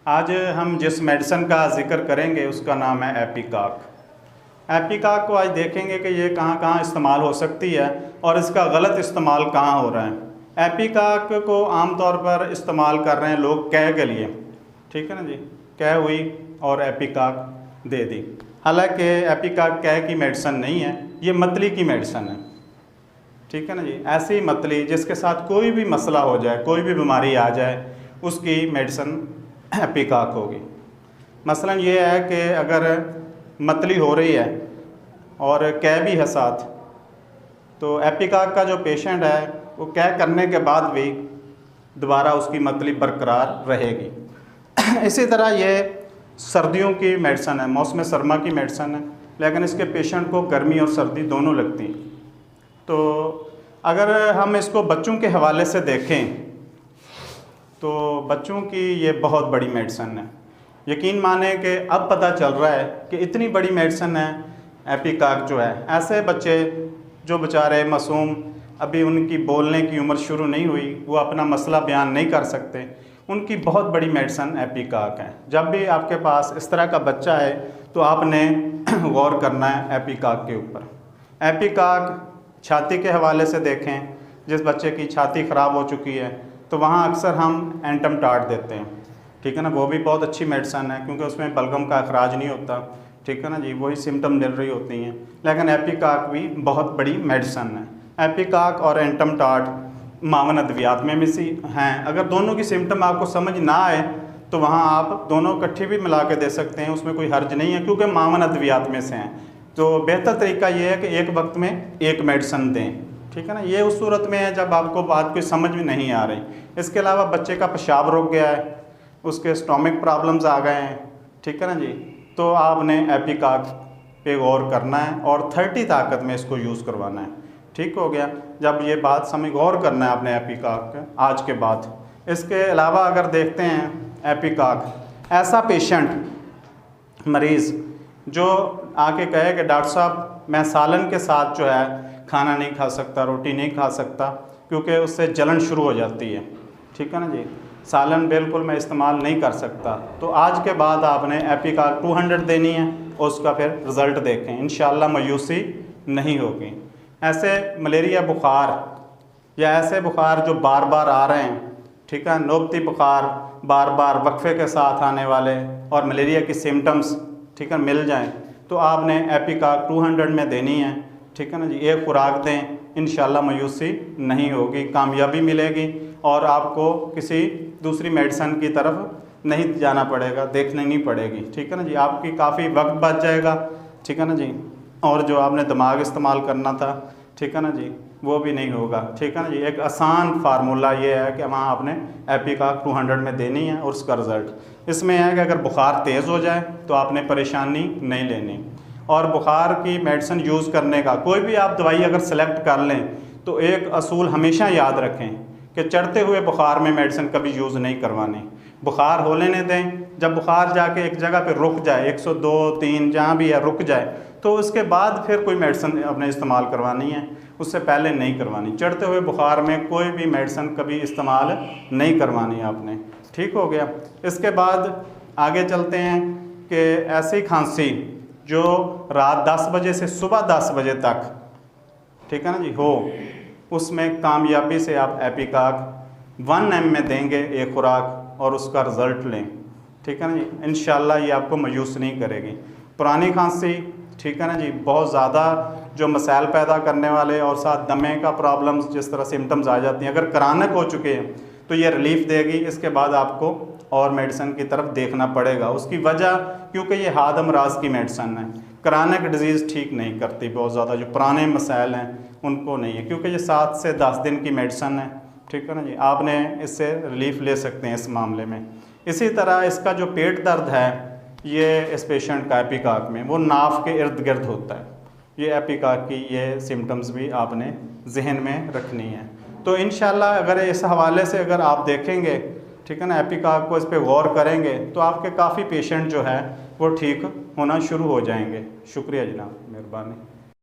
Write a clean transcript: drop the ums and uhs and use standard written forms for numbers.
आज हम जिस मेडिसिन का जिक्र करेंगे उसका नाम है एपिकाक। एपिकाक को आज देखेंगे कि ये कहाँ कहाँ इस्तेमाल हो सकती है और इसका गलत इस्तेमाल कहाँ हो रहा है। एपिकाक को आमतौर पर इस्तेमाल कर रहे हैं लोग कै के लिए, ठीक है ना जी। कै हुई और एपिकाक दे दी, हालांकि एपिकाक कै की मेडिसिन नहीं है, ये मतली की मेडिसिन है, ठीक है ना जी। ऐसी मतली जिसके साथ कोई भी मसला हो जाए, कोई भी बीमारी आ जाए, उसकी मेडिसिन एपिकाक होगी। मसलन ये है कि अगर मतली हो रही है और कै भी है साथ, तो एपिकाक का जो पेशेंट है वो कै करने के बाद भी दोबारा उसकी मतली बरकरार रहेगी। इसी तरह ये सर्दियों की मेडिसिन है, मौसम सरमा की मेडिसिन है, लेकिन इसके पेशेंट को गर्मी और सर्दी दोनों लगती हैं। तो अगर हम इसको बच्चों के हवाले से देखें तो बच्चों की ये बहुत बड़ी मेडिसिन है। यकीन माने कि अब पता चल रहा है कि इतनी बड़ी मेडिसिन है एपिकाक जो है। ऐसे बच्चे जो बेचारे मासूम, अभी उनकी बोलने की उम्र शुरू नहीं हुई, वो अपना मसला बयान नहीं कर सकते, उनकी बहुत बड़ी मेडिसिन एपिकाक है। जब भी आपके पास इस तरह का बच्चा है तो आपने गौर करना है एपिकाक के ऊपर। एपिकाक छाती के हवाले से देखें, जिस बच्चे की छाती ख़राब हो चुकी है तो वहाँ अक्सर हम एंटमटाट देते हैं, ठीक है ना। वो भी बहुत अच्छी मेडिसिन है क्योंकि उसमें बलगम का अखराज नहीं होता, ठीक है ना जी। वही सिम्टम मिल रही होती हैं, लेकिन एपिकाक भी बहुत बड़ी मेडिसिन है। एपिकाक और एंटमटाट मावन अद्वियात में से हैं। अगर दोनों की सिम्टम आपको समझ ना आए तो वहाँ आप दोनों इकट्ठी भी मिला के दे सकते हैं, उसमें कोई हर्ज नहीं है क्योंकि मावन अद्वियात में से हैं। तो बेहतर तरीका ये है कि एक वक्त में एक मेडिसिन दें, ठीक है ना। ये उस सूरत में है जब आपको बात कोई समझ में नहीं आ रही। इसके अलावा बच्चे का पेशाब रुक गया है, उसके स्टोमिक प्रॉब्लम्स आ गए हैं, ठीक है ना जी, तो आपने एपिकाक पे गौर करना है और 30 ताकत में इसको यूज़ करवाना है, ठीक हो गया। जब ये बात समझ गौर करना है आपने एपिकाक आज के बाद। इसके अलावा अगर देखते हैं एपिकाक, ऐसा पेशेंट मरीज़ जो आके कहे कि डॉक्टर साहब मैं सालन के साथ जो है खाना नहीं खा सकता, रोटी नहीं खा सकता क्योंकि उससे जलन शुरू हो जाती है, ठीक है ना जी, सालन बिल्कुल मैं इस्तेमाल नहीं कर सकता, तो आज के बाद आपने एपिकाक 200 देनी है और उसका फिर रिज़ल्ट देखें, इंशाअल्लाह मायूसी नहीं होगी। ऐसे मलेरिया बुखार या ऐसे बुखार जो बार बार आ रहे हैं, ठीक है, नौबती बुखार बार बार वक्फे के साथ आने वाले और मलेरिया की सिम्टम्स, ठीक है, मिल जाएं तो आपने एपिकाक 200 में देनी है, ठीक है ना जी। एक खुराक दें, इंशाअल्लाह मायूसी नहीं होगी, कामयाबी मिलेगी और आपको किसी दूसरी मेडिसिन की तरफ नहीं जाना पड़ेगा, देखने नहीं पड़ेगी, ठीक है ना जी। आपकी काफ़ी वक्त बच जाएगा, ठीक है ना जी, और जो आपने दिमाग इस्तेमाल करना था, ठीक है ना जी, वो भी नहीं होगा, ठीक है ना जी। एक आसान फार्मूला ये है कि वहाँ आपने एपिकाक 200 में देनी है और उसका रिज़ल्ट इसमें है कि अगर बुखार तेज़ हो जाए तो आपने परेशानी नहीं लेनी। और बुखार की मेडिसिन यूज़ करने का कोई भी आप दवाई अगर सेलेक्ट कर लें तो एक असूल हमेशा याद रखें कि चढ़ते हुए बुखार में मेडिसिन कभी यूज़ नहीं करवानी। बुखार हो लेने दें, जब बुखार जाके एक जगह पे रुक जाए, 102, 3 जहाँ भी है रुक जाए, तो उसके बाद फिर कोई मेडिसिन आपने इस्तेमाल करवानी है, उससे पहले नहीं करवानी। चढ़ते हुए बुखार में कोई भी मेडिसिन कभी इस्तेमाल नहीं करवानी आपने, ठीक हो गया। इसके बाद आगे चलते हैं कि ऐसी खांसी जो रात 10 बजे से सुबह 10 बजे तक, ठीक है ना जी, हो, उसमें कामयाबी से आप एपिकाक 1 ml में देंगे एक खुराक और उसका रिज़ल्ट लें, ठीक है ना जी, इंशाअल्लाह ये आपको मायूस नहीं करेगी। पुरानी खांसी, ठीक है ना जी, बहुत ज़्यादा जो मसाइल पैदा करने वाले और साथ दमे का प्रॉब्लम्स जिस तरह सिम्टम्स आ जाती हैं, अगर क्रानिक हो चुके हैं तो ये रिलीफ देगी। इसके बाद आपको और मेडिसिन की तरफ देखना पड़ेगा। उसकी वजह क्योंकि ये हाद अमराज की मेडिसिन है, क्रानिक डिजीज़ ठीक नहीं करती बहुत ज़्यादा, जो पुराने मसाइल हैं उनको नहीं है, क्योंकि ये 7 से 10 दिन की मेडिसिन है, ठीक है ना जी। आपने इससे रिलीफ ले सकते हैं इस मामले में। इसी तरह इसका जो पेट दर्द है, ये इस पेशेंट का एपिकाक में वो नाफ के इर्द गिर्द होता है। ये एपिकाक की ये सिम्टम्स भी आपने जहन में रखनी है। तो इंशाअल्लाह अगर इस हवाले से अगर आप देखेंगे, ठीक है ना, एपिकाक को इस पर गौर करेंगे तो आपके काफ़ी पेशेंट जो है वो ठीक होना शुरू हो जाएंगे। शुक्रिया जनाब, मेहरबानी।